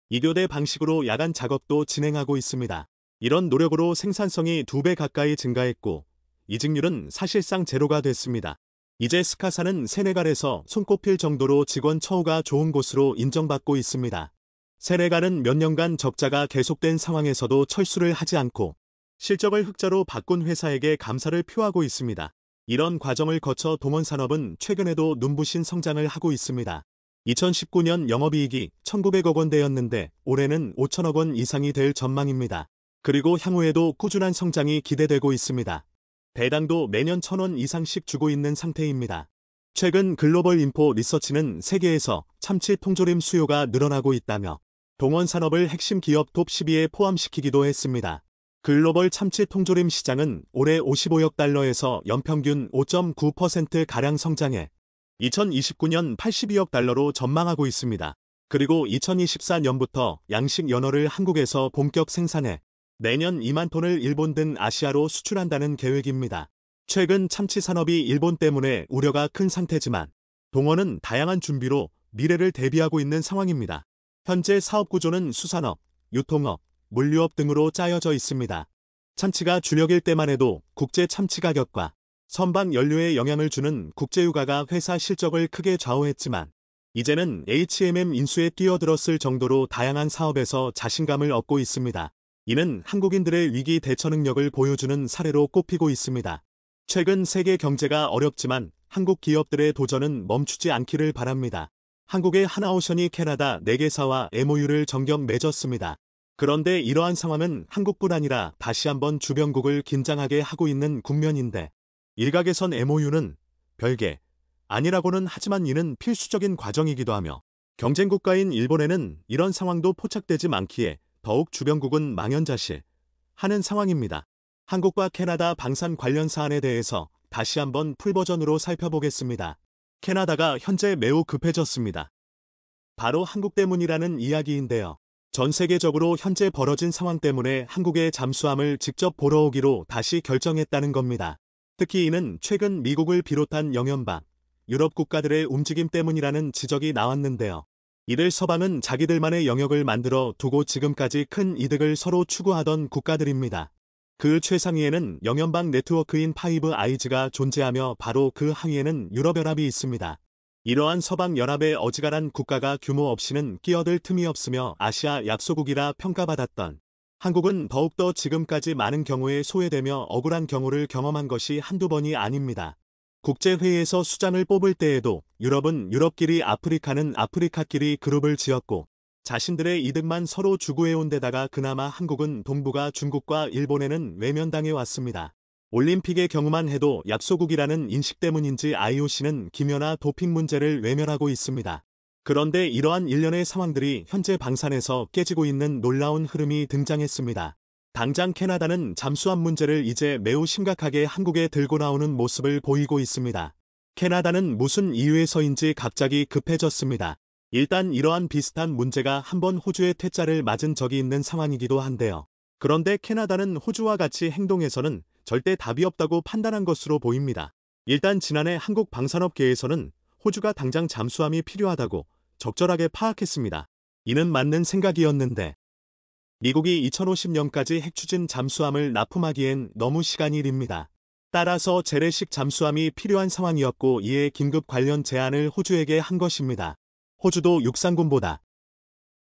이교대 방식으로 야간 작업도 진행하고 있습니다. 이런 노력으로 생산성이 2배 가까이 증가했고 이직률은 사실상 제로가 됐습니다. 이제 스카사는 세네갈에서 손꼽힐 정도로 직원 처우가 좋은 곳으로 인정받고 있습니다. 세네갈은 몇 년간 적자가 계속된 상황에서도 철수를 하지 않고 실적을 흑자로 바꾼 회사에게 감사를 표하고 있습니다. 이런 과정을 거쳐 동원산업은 최근에도 눈부신 성장을 하고 있습니다. 2019년 영업이익이 1,900억 원대였는데 올해는 5천억 원 이상이 될 전망입니다. 그리고 향후에도 꾸준한 성장이 기대되고 있습니다. 배당도 매년 1,000원 이상씩 주고 있는 상태입니다. 최근 글로벌 인포 리서치는 세계에서 참치 통조림 수요가 늘어나고 있다며 동원산업을 핵심 기업 톱 10위에 포함시키기도 했습니다. 글로벌 참치 통조림 시장은 올해 55억 달러에서 연평균 5.9%가량 성장해 2029년 82억 달러로 전망하고 있습니다. 그리고 2024년부터 양식 연어를 한국에서 본격 생산해 내년 2만 톤을 일본 등 아시아로 수출한다는 계획입니다. 최근 참치 산업이 일본 때문에 우려가 큰 상태지만 동원은 다양한 준비로 미래를 대비하고 있는 상황입니다. 현재 사업 구조는 수산업, 유통업, 물류업 등으로 짜여져 있습니다. 참치가 주력일 때만 해도 국제 참치 가격과 선박 연료에 영향을 주는 국제유가가 회사 실적을 크게 좌우했지만 이제는 HMM 인수에 뛰어들었을 정도로 다양한 사업에서 자신감을 얻고 있습니다. 이는 한국인들의 위기 대처 능력을 보여주는 사례로 꼽히고 있습니다. 최근 세계 경제가 어렵지만 한국 기업들의 도전은 멈추지 않기를 바랍니다. 한국의 하나오션이 캐나다 4개사와 MOU를 정경 맺었습니다. 그런데 이러한 상황은 한국뿐 아니라 다시 한번 주변국을 긴장하게 하고 있는 국면인데 일각에선 MOU는 별개 아니라고는 하지만 이는 필수적인 과정이기도 하며 경쟁국가인 일본에는 이런 상황도 포착되지 않기에 더욱 주변국은 망연자실 하는 상황입니다. 한국과 캐나다 방산 관련 사안에 대해서 다시 한번 풀버전으로 살펴보겠습니다. 캐나다가 현재 매우 급해졌습니다. 바로 한국 때문이라는 이야기인데요. 전 세계적으로 현재 벌어진 상황 때문에 한국의 잠수함을 직접 보러 오기로 다시 결정했다는 겁니다. 특히 이는 최근 미국을 비롯한 영연방, 유럽 국가들의 움직임 때문이라는 지적이 나왔는데요. 이들 서방은 자기들만의 영역을 만들어 두고 지금까지 큰 이득을 서로 추구하던 국가들입니다. 그 최상위에는 영연방 네트워크인 파이브 아이즈가 존재하며 바로 그 하위에는 유럽연합이 있습니다. 이러한 서방연합의 어지간한 국가가 규모 없이는 끼어들 틈이 없으며 아시아 약소국이라 평가받았던 한국은 더욱더 지금까지 많은 경우에 소외되며 억울한 경우를 경험한 것이 한두 번이 아닙니다. 국제회의에서 수장을 뽑을 때에도 유럽은 유럽끼리 아프리카는 아프리카끼리 그룹을 지었고 자신들의 이득만 서로 추구해온 데다가 그나마 한국은 동북아 중국과 일본에는 외면당해 왔습니다. 올림픽의 경우만 해도 약소국이라는 인식 때문인지 IOC는 김연아 도핑 문제를 외면하고 있습니다. 그런데 이러한 일련의 상황들이 현재 방산에서 깨지고 있는 놀라운 흐름이 등장했습니다. 당장 캐나다는 잠수함 문제를 이제 매우 심각하게 한국에 들고 나오는 모습을 보이고 있습니다. 캐나다는 무슨 이유에서인지 갑자기 급해졌습니다. 일단 이러한 비슷한 문제가 한번 호주의 퇴짜를 맞은 적이 있는 상황이기도 한데요. 그런데 캐나다는 호주와 같이 행동해서는 절대 답이 없다고 판단한 것으로 보입니다. 일단 지난해 한국 방산업계에서는 호주가 당장 잠수함이 필요하다고 적절하게 파악했습니다. 이는 맞는 생각이었는데 미국이 2050년까지 핵추진 잠수함을 납품하기엔 너무 시간이 이릅니다. 따라서 재래식 잠수함이 필요한 상황이었고 이에 긴급 관련 제안을 호주에게 한 것입니다. 호주도 육상군보다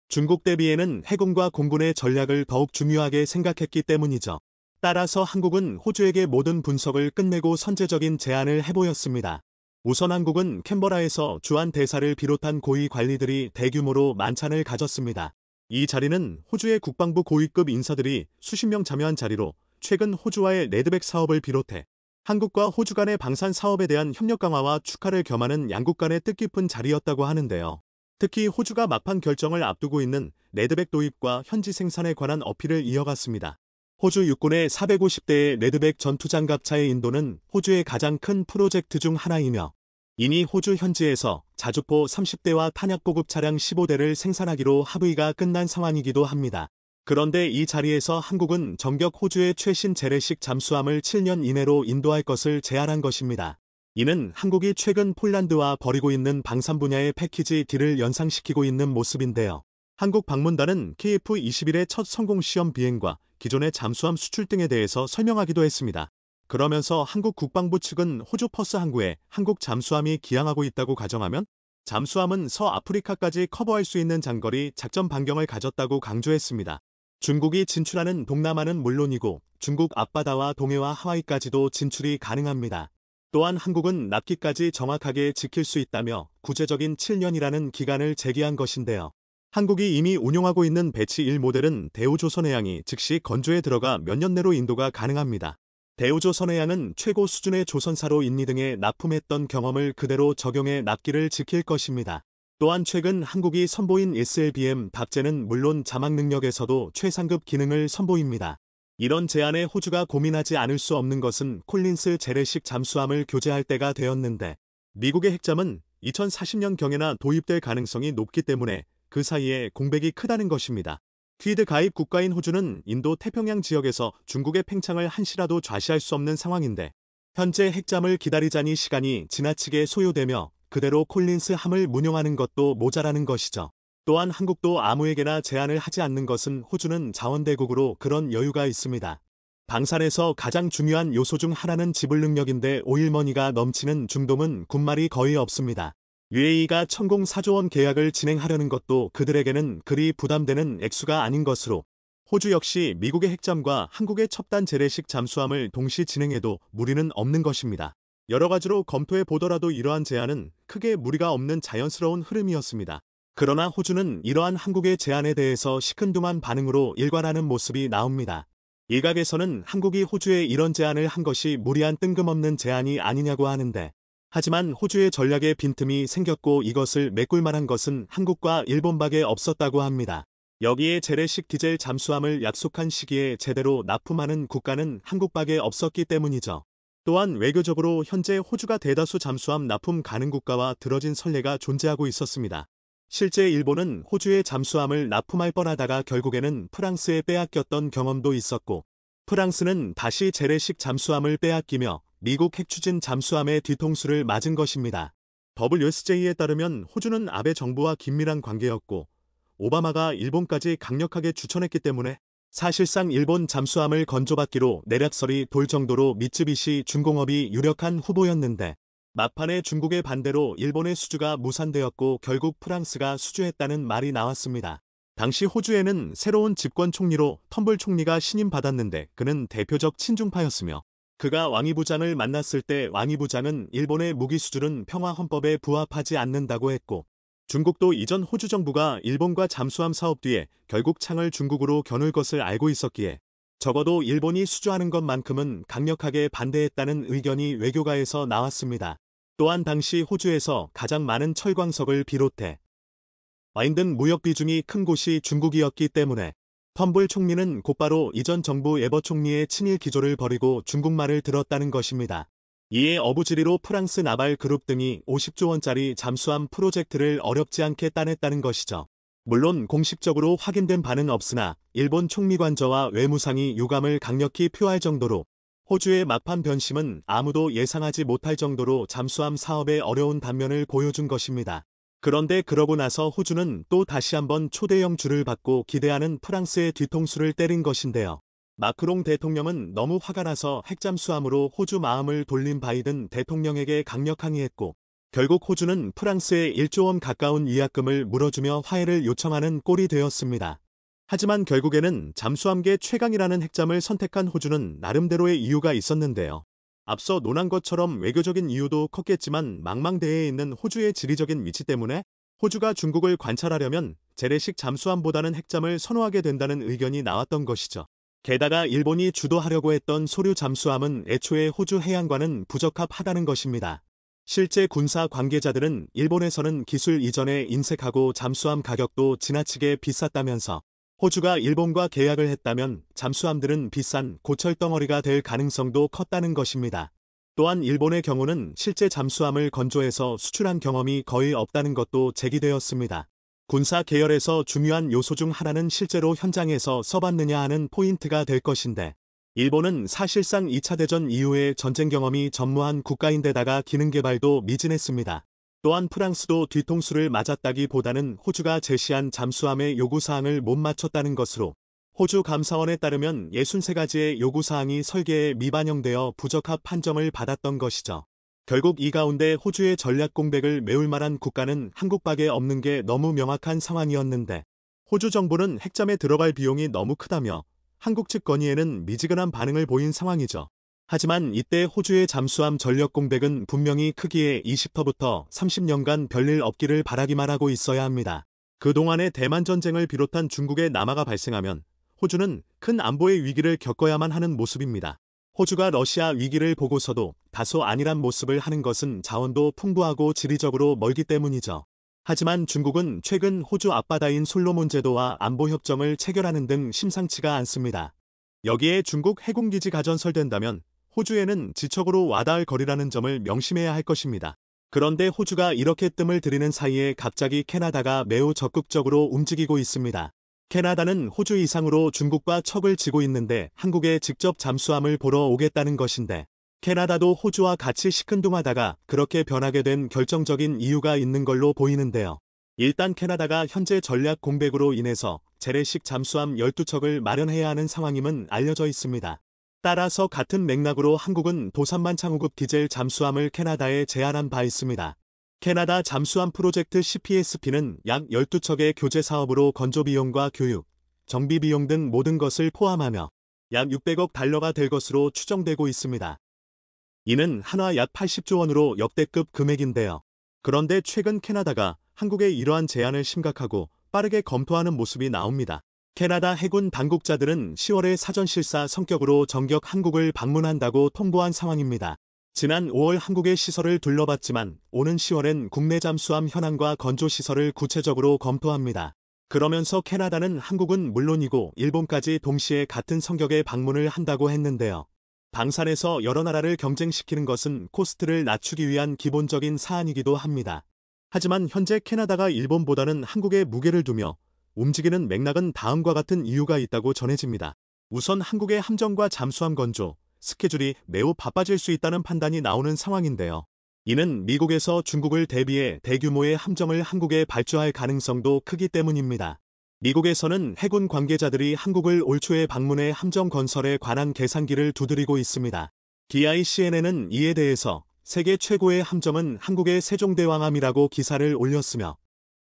중국 대비에는 해군과 공군의 전략을 더욱 중요하게 생각했기 때문이죠. 따라서 한국은 호주에게 모든 분석을 끝내고 선제적인 제안을 해보였습니다. 우선 한국은 캔버라에서 주한 대사를 비롯한 고위 관리들이 대규모로 만찬을 가졌습니다. 이 자리는 호주의 국방부 고위급 인사들이 수십 명 참여한 자리로 최근 호주와의 레드백 사업을 비롯해 한국과 호주 간의 방산 사업에 대한 협력 강화와 축하를 겸하는 양국 간의 뜻깊은 자리였다고 하는데요. 특히 호주가 막판 결정을 앞두고 있는 레드백 도입과 현지 생산에 관한 어필을 이어갔습니다. 호주 육군의 450대의 레드백 전투장갑차의 인도는 호주의 가장 큰 프로젝트 중 하나이며 이니 호주 현지에서 자주포 30대와 탄약보급 차량 15대를 생산하기로 합의가 끝난 상황이기도 합니다. 그런데 이 자리에서 한국은 정격 호주의 최신 재래식 잠수함을 7년 이내로 인도할 것을 제안한 것입니다. 이는 한국이 최근 폴란드와 벌이고 있는 방산 분야의 패키지 딜을 연상시키고 있는 모습인데요. 한국 방문단은 KF-21의 첫 성공 시험 비행과 기존의 잠수함 수출 등에 대해서 설명하기도 했습니다. 그러면서 한국 국방부 측은 호주 퍼스 항구에 한국 잠수함이 기항하고 있다고 가정하면 잠수함은 서아프리카까지 커버할 수 있는 장거리 작전 반경을 가졌다고 강조했습니다. 중국이 진출하는 동남아는 물론이고 중국 앞바다와 동해와 하와이까지도 진출이 가능합니다. 또한 한국은 납기까지 정확하게 지킬 수 있다며 구체적인 7년이라는 기간을 제기한 것인데요. 한국이 이미 운용하고 있는 배치 1 모델은 대우조선해양이 즉시 건조에 들어가 몇 년 내로 인도가 가능합니다. 대우조선해양은 최고 수준의 조선사로 인리 등에 납품했던 경험을 그대로 적용해 납기를 지킬 것입니다. 또한 최근 한국이 선보인 SLBM 답제는 물론 자막 능력에서도 최상급 기능을 선보입니다. 이런 제안에 호주가 고민하지 않을 수 없는 것은 콜린스 재래식 잠수함을 교체할 때가 되었는데 미국의 핵잠은 2040년경에나 도입될 가능성이 높기 때문에 그 사이에 공백이 크다는 것입니다. 퀴드 가입 국가인 호주는 인도 태평양 지역에서 중국의 팽창을 한시라도 좌시할 수 없는 상황인데 현재 핵잠을 기다리자니 시간이 지나치게 소요되며 그대로 콜린스 함을 운용하는 것도 모자라는 것이죠. 또한 한국도 아무에게나 제안을 하지 않는 것은 호주는 자원대국으로 그런 여유가 있습니다. 방산에서 가장 중요한 요소 중 하나는 지불 능력인데 오일머니가 넘치는 중동은 군말이 거의 없습니다. UAE가 천공 4조 원 계약을 진행하려는 것도 그들에게는 그리 부담되는 액수가 아닌 것으로 호주 역시 미국의 핵잠과 한국의 첩단 재래식 잠수함을 동시 진행해도 무리는 없는 것입니다. 여러 가지로 검토해 보더라도 이러한 제안은 크게 무리가 없는 자연스러운 흐름이었습니다. 그러나 호주는 이러한 한국의 제안에 대해서 시큰둥한 반응으로 일관하는 모습이 나옵니다. 일각에서는 한국이 호주에 이런 제안을 한 것이 무리한 뜬금없는 제안이 아니냐고 하는데 하지만 호주의 전략에 빈틈이 생겼고 이것을 메꿀 만한 것은 한국과 일본밖에 없었다고 합니다. 여기에 재래식 디젤 잠수함을 약속한 시기에 제대로 납품하는 국가는 한국밖에 없었기 때문이죠. 또한 외교적으로 현재 호주가 대다수 잠수함 납품 가능 국가와 들어진 선례가 존재하고 있었습니다. 실제 일본은 호주의 잠수함을 납품할 뻔하다가 결국에는 프랑스에 빼앗겼던 경험도 있었고 프랑스는 다시 재래식 잠수함을 빼앗기며 미국 핵추진 잠수함의 뒤통수를 맞은 것입니다. WSJ에 따르면 호주는 아베 정부와 긴밀한 관계였고 오바마가 일본까지 강력하게 추천했기 때문에 사실상 일본 잠수함을 건조받기로 내락설이 돌 정도로 미쯔비시 중공업이 유력한 후보였는데 막판에 중국의 반대로 일본의 수주가 무산되었고 결국 프랑스가 수주했다는 말이 나왔습니다. 당시 호주에는 새로운 집권 총리로 텀블 총리가 신임받았는데 그는 대표적 친중파였으며 그가 왕이 부장을 만났을 때 왕이 부장은 일본의 무기 수출은 평화헌법에 부합하지 않는다고 했고 중국도 이전 호주 정부가 일본과 잠수함 사업 뒤에 결국 창을 중국으로 겨눌 것을 알고 있었기에 적어도 일본이 수주하는 것만큼은 강력하게 반대했다는 의견이 외교가에서 나왔습니다. 또한 당시 호주에서 가장 많은 철광석을 비롯해 와인 등 무역 비중이 큰 곳이 중국이었기 때문에 텀블 총리는 곧바로 이전 정부 에버 총리의 친일 기조를 버리고 중국말을 들었다는 것입니다. 이에 어부지리로 프랑스 나발 그룹 등이 50조 원짜리 잠수함 프로젝트를 어렵지 않게 따냈다는 것이죠. 물론 공식적으로 확인된 바는 없으나 일본 총리관저와 외무상이 유감을 강력히 표할 정도로 호주의 막판 변심은 아무도 예상하지 못할 정도로 잠수함 사업의 어려운 단면을 보여준 것입니다. 그런데 그러고 나서 호주는 또 다시 한번 초대형 줄을 받고 기대하는 프랑스의 뒤통수를 때린 것인데요. 마크롱 대통령은 너무 화가 나서 핵잠수함으로 호주 마음을 돌린 바이든 대통령에게 강력 항의했고 결국 호주는 프랑스에 1조 원 가까운 위약금을 물어주며 화해를 요청하는 꼴이 되었습니다. 하지만 결국에는 잠수함계 최강이라는 핵잠을 선택한 호주는 나름대로의 이유가 있었는데요. 앞서 논한 것처럼 외교적인 이유도 컸겠지만 망망대해에 있는 호주의 지리적인 위치 때문에 호주가 중국을 관찰하려면 재래식 잠수함보다는 핵잠을 선호하게 된다는 의견이 나왔던 것이죠. 게다가 일본이 주도하려고 했던 소류 잠수함은 애초에 호주 해양과는 부적합하다는 것입니다. 실제 군사 관계자들은 일본에서는 기술 이전에 인색하고 잠수함 가격도 지나치게 비쌌다면서 호주가 일본과 계약을 했다면 잠수함들은 비싼 고철덩어리가 될 가능성도 컸다는 것입니다. 또한 일본의 경우는 실제 잠수함을 건조해서 수출한 경험이 거의 없다는 것도 제기되었습니다. 군사 계열에서 중요한 요소 중 하나는 실제로 현장에서 써봤느냐 하는 포인트가 될 것인데, 일본은 사실상 2차 대전 이후에 전쟁 경험이 전무한 국가인데다가 기능 개발도 미진했습니다. 또한 프랑스도 뒤통수를 맞았다기보다는 호주가 제시한 잠수함의 요구사항을 못 맞췄다는 것으로 호주 감사원에 따르면 63가지의 요구사항이 설계에 미반영되어 부적합 판정을 받았던 것이죠. 결국 이 가운데 호주의 전략 공백을 메울 만한 국가는 한국밖에 없는 게 너무 명확한 상황이었는데, 호주 정부는 핵잠에 들어갈 비용이 너무 크다며 한국 측 건의에는 미지근한 반응을 보인 상황이죠. 하지만 이때 호주의 잠수함 전력 공백은 분명히 크기에 20터부터 30년간 별일 없기를 바라기만 하고 있어야 합니다. 그동안의 대만 전쟁을 비롯한 중국의 남하가 발생하면 호주는 큰 안보의 위기를 겪어야만 하는 모습입니다. 호주가 러시아 위기를 보고서도 다소 안일한 모습을 하는 것은 자원도 풍부하고 지리적으로 멀기 때문이죠. 하지만 중국은 최근 호주 앞바다인 솔로몬 제도와 안보협정을 체결하는 등 심상치가 않습니다. 여기에 중국 해군기지 가전설된다면 호주에는 지척으로 와닿을 거리라는 점을 명심해야 할 것입니다. 그런데 호주가 이렇게 뜸을 들이는 사이에 갑자기 캐나다가 매우 적극적으로 움직이고 있습니다. 캐나다는 호주 이상으로 중국과 척을 지고 있는데 한국에 직접 잠수함을 보러 오겠다는 것인데, 캐나다도 호주와 같이 시큰둥하다가 그렇게 변하게 된 결정적인 이유가 있는 걸로 보이는데요. 일단 캐나다가 현재 전략 공백으로 인해서 재래식 잠수함 12척을 마련해야 하는 상황임은 알려져 있습니다. 따라서 같은 맥락으로 한국은 도산만 창호급 디젤 잠수함을 캐나다에 제안한 바 있습니다. 캐나다 잠수함 프로젝트 CPSP는 약 12척의 교제 사업으로 건조 비용과 교육, 정비 비용 등 모든 것을 포함하며 약 600억 달러가 될 것으로 추정되고 있습니다. 이는 한화 약 80조 원으로 역대급 금액인데요. 그런데 최근 캐나다가 한국의 이러한 제안을 심각하고 빠르게 검토하는 모습이 나옵니다. 캐나다 해군 당국자들은 10월에 사전실사 성격으로 정격 한국을 방문한다고 통보한 상황입니다. 지난 5월 한국의 시설을 둘러봤지만 오는 10월엔 국내 잠수함 현황과 건조시설을 구체적으로 검토합니다. 그러면서 캐나다는 한국은 물론이고 일본까지 동시에 같은 성격의 방문을 한다고 했는데요. 방산에서 여러 나라를 경쟁시키는 것은 코스트를 낮추기 위한 기본적인 사안이기도 합니다. 하지만 현재 캐나다가 일본보다는 한국에 무게를 두며 움직이는 맥락은 다음과 같은 이유가 있다고 전해집니다. 우선 한국의 함정과 잠수함 건조, 스케줄이 매우 바빠질 수 있다는 판단이 나오는 상황인데요. 이는 미국에서 중국을 대비해 대규모의 함정을 한국에 발주할 가능성도 크기 때문입니다. 미국에서는 해군 관계자들이 한국을 올 초에 방문해 함정 건설에 관한 계산기를 두드리고 있습니다. DICNN은 이에 대해서 세계 최고의 함정은 한국의 세종대왕함이라고 기사를 올렸으며,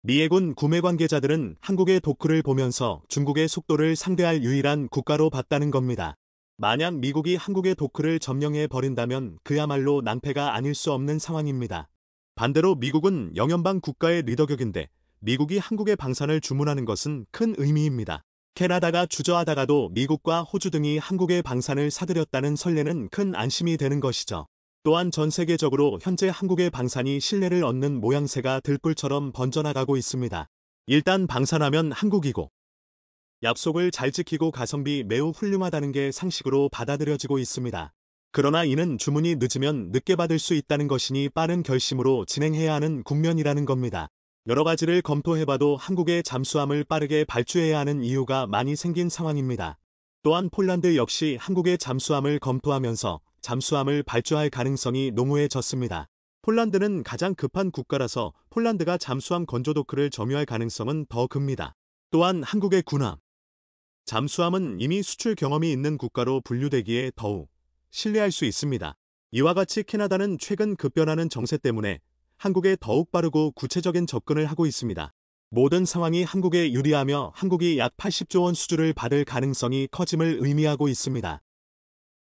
미 해군 구매 관계자들은 한국의 도크를 보면서 중국의 속도를 상대할 유일한 국가로 봤다는 겁니다. 만약 미국이 한국의 도크를 점령해 버린다면 그야말로 낭패가 아닐 수 없는 상황입니다. 반대로 미국은 영연방 국가의 리더격인데 미국이 한국의 방산을 주문하는 것은 큰 의미입니다. 캐나다가 주저하다가도 미국과 호주 등이 한국의 방산을 사들였다는 선례는 큰 안심이 되는 것이죠. 또한 전 세계적으로 현재 한국의 방산이 신뢰를 얻는 모양새가 들불처럼 번져나가고 있습니다. 일단 방산하면 한국이고, 약속을 잘 지키고 가성비 매우 훌륭하다는 게 상식으로 받아들여지고 있습니다. 그러나 이는 주문이 늦으면 늦게 받을 수 있다는 것이니 빠른 결심으로 진행해야 하는 국면이라는 겁니다. 여러 가지를 검토해봐도 한국의 잠수함을 빠르게 발주해야 하는 이유가 많이 생긴 상황입니다. 또한 폴란드 역시 한국의 잠수함을 검토하면서 잠수함을 발주할 가능성이 농후해졌습니다. 폴란드는 가장 급한 국가라서 폴란드가 잠수함 건조 도크를 점유할 가능성은 더 큽니다. 또한 한국의 군함, 잠수함은 이미 수출 경험이 있는 국가로 분류되기에 더욱 신뢰할 수 있습니다. 이와 같이 캐나다는 최근 급변하는 정세 때문에 한국에 더욱 빠르고 구체적인 접근을 하고 있습니다. 모든 상황이 한국에 유리하며 한국이 약 80조 원 수주를 받을 가능성이 커짐을 의미하고 있습니다.